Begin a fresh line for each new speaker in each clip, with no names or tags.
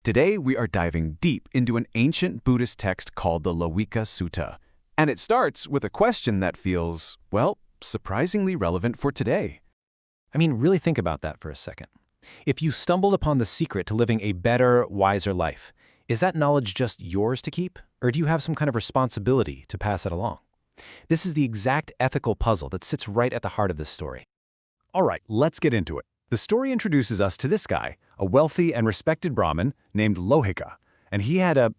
Today we are diving deep into an ancient Buddhist text called the Lohiccasutta. And it starts with a question that feels, well, surprisingly relevant for today.
I mean, really think about that for a second. If you stumbled upon the secret to living a better, wiser life, is that knowledge just yours to keep, or do you have some kind of responsibility to pass it along? This is the exact ethical puzzle that sits right at the heart of this story.
All right, let's get into it. The story introduces us to this guy, a wealthy and respected brahmin named Lohicca, and he had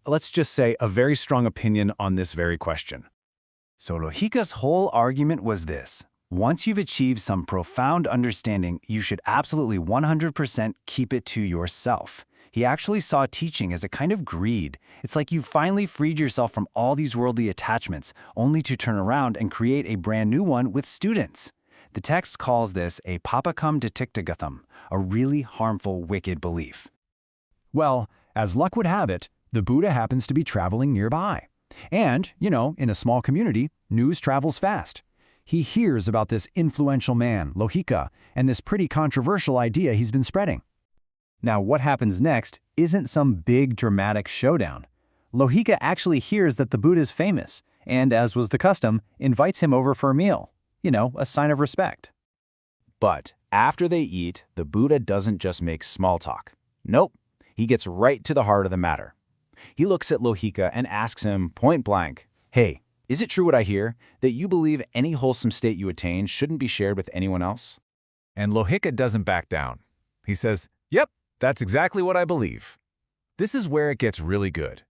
let's just say, a very strong opinion on this very question.
So Lohicca's whole argument was this. Once you've achieved some profound understanding, you should absolutely 100% keep it to yourself. He actually saw teaching as a kind of greed. It's like you finally freed yourself from all these worldly attachments, only to turn around and create a brand new one with students. The text calls this a papakam ditiktagatham, a really harmful, wicked belief.
Well, as luck would have it, the Buddha happens to be traveling nearby. And, in a small community, news travels fast. He hears about this influential man, Lohicca, and this pretty controversial idea he's been spreading.
Now, what happens next isn't some big dramatic showdown. Lohicca actually hears that the Buddha is famous, and as was the custom, invites him over for a meal. A sign of respect.
But after they eat, the Buddha doesn't just make small talk. Nope, he gets right to the heart of the matter. He looks at Lohicca and asks him point blank, "Hey, is it true what I hear, that you believe any wholesome state you attain shouldn't be shared with anyone else?"
And Lohicca doesn't back down. He says, "Yep, that's exactly what I believe." This is where it gets really good.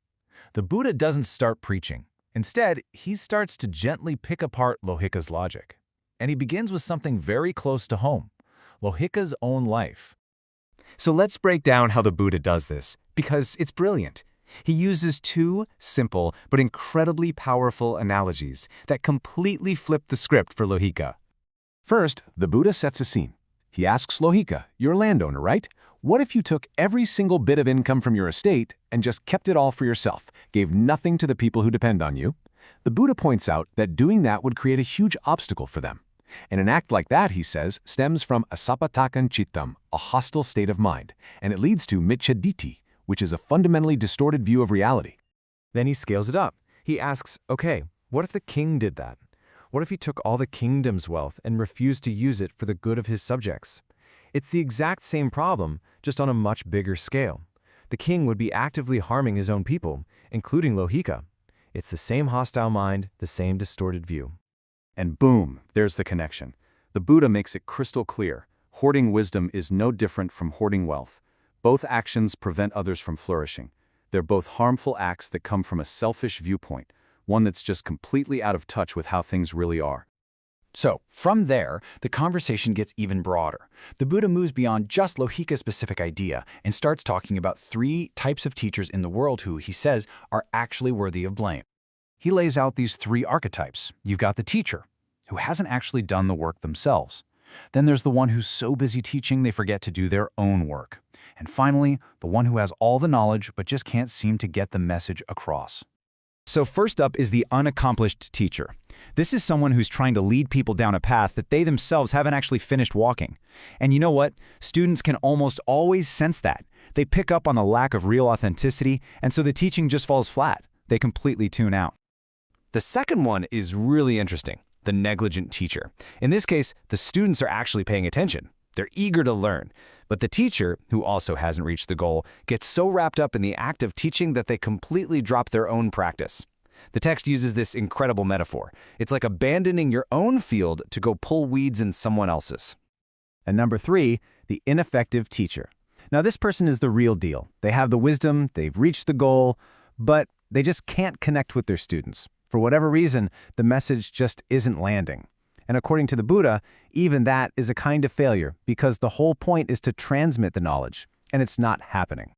The Buddha doesn't start preaching. Instead, he starts to gently pick apart Lohicca's logic. And he begins with something very close to home, Lohicca's own life.
So let's break down how the Buddha does this, because it's brilliant. He uses two simple but incredibly powerful analogies that completely flip the script for Lohicca.
First, the Buddha sets a scene. He asks Lohicca, "You're a landowner, right? What if you took every single bit of income from your estate and just kept it all for yourself, gave nothing to the people who depend on you?" The Buddha points out that doing that would create a huge obstacle for them. And an act like that, he says, stems from asapatakan chittam, a hostile state of mind, and it leads to micchaditi, which is a fundamentally distorted view of reality.
Then he scales it up. He asks, okay, what if the king did that? What if he took all the kingdom's wealth and refused to use it for the good of his subjects? It's the exact same problem, just on a much bigger scale. The king would be actively harming his own people, including Lohicca. It's the same hostile mind, the same distorted view.
And boom, there's the connection. The Buddha makes it crystal clear. Hoarding wisdom is no different from hoarding wealth. Both actions prevent others from flourishing. They're both harmful acts that come from a selfish viewpoint, one that's just completely out of touch with how things really are.
So, from there, the conversation gets even broader. The Buddha moves beyond just Lohicca's specific idea and starts talking about three types of teachers in the world who, he says, are actually worthy of blame. He lays out these three archetypes. You've got the teacher, who hasn't actually done the work themselves. Then there's the one who's so busy teaching they forget to do their own work. And finally, the one who has all the knowledge but just can't seem to get the message across.
So first up is the unaccomplished teacher. This is someone who's trying to lead people down a path that they themselves haven't actually finished walking. And you know what? Students can almost always sense that. They pick up on the lack of real authenticity, and so the teaching just falls flat. They completely tune out. The second one is really interesting, the negligent teacher. In this case, the students are actually paying attention. They're eager to learn. But the teacher, who also hasn't reached the goal, gets so wrapped up in the act of teaching that they completely drop their own practice. The text uses this incredible metaphor. It's like abandoning your own field to go pull weeds in someone else's.
And number three, the ineffective teacher. Now this person is the real deal. They have the wisdom, they've reached the goal, but they just can't connect with their students. For whatever reason, the message just isn't landing. And according to the Buddha, even that is a kind of failure because the whole point is to transmit the knowledge, and it's not happening.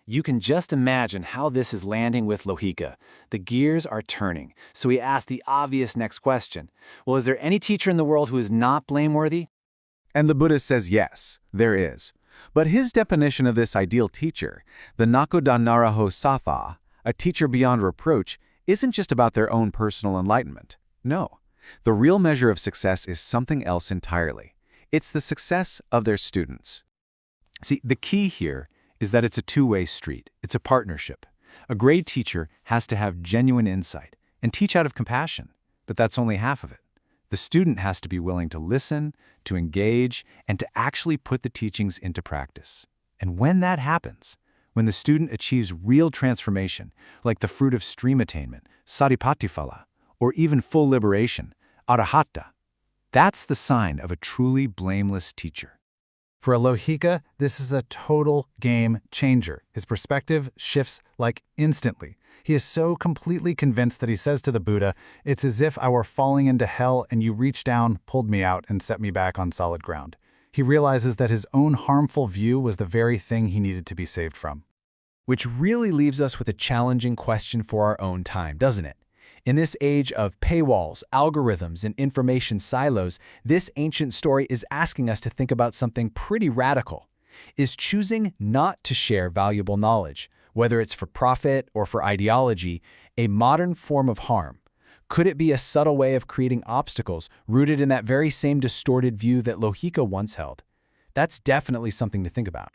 You can just imagine how this is landing with Lohicca. The gears are turning, so he asks the obvious next question. Well, is there any teacher in the world who is not blameworthy?
And the Buddha says yes, there is. But his definition of this ideal teacher, the Nakodanaraho Sattva, a teacher beyond reproach, isn't just about their own personal enlightenment. No. The real measure of success is something else entirely. It's the success of their students. See, the key here
is that it's a two-way street. It's a partnership. A great teacher has to have genuine insight and teach out of compassion, but that's only half of it. The student has to be willing to listen, to engage, and to actually put the teachings into practice. And when that happens, when the student achieves real transformation, like the fruit of stream attainment, satipatthiphala, or even full liberation, arahata, that's the sign of a truly blameless teacher.
For a Lohicca, this is a total game changer. His perspective shifts like instantly. He is so completely convinced that he says to the Buddha, "It's as if I were falling into hell and you reached down, pulled me out, and set me back on solid ground." He realizes that his own harmful view was the very thing he needed to be saved from.
Which really leaves us with a challenging question for our own time, doesn't it? In this age of paywalls, algorithms, and information silos, this ancient story is asking us to think about something pretty radical. Is choosing not to share valuable knowledge, whether it's for profit or for ideology, a modern form of harm? Could it be a subtle way of creating obstacles rooted in that very same distorted view that Lohiccasutta once held? That's definitely something to think about.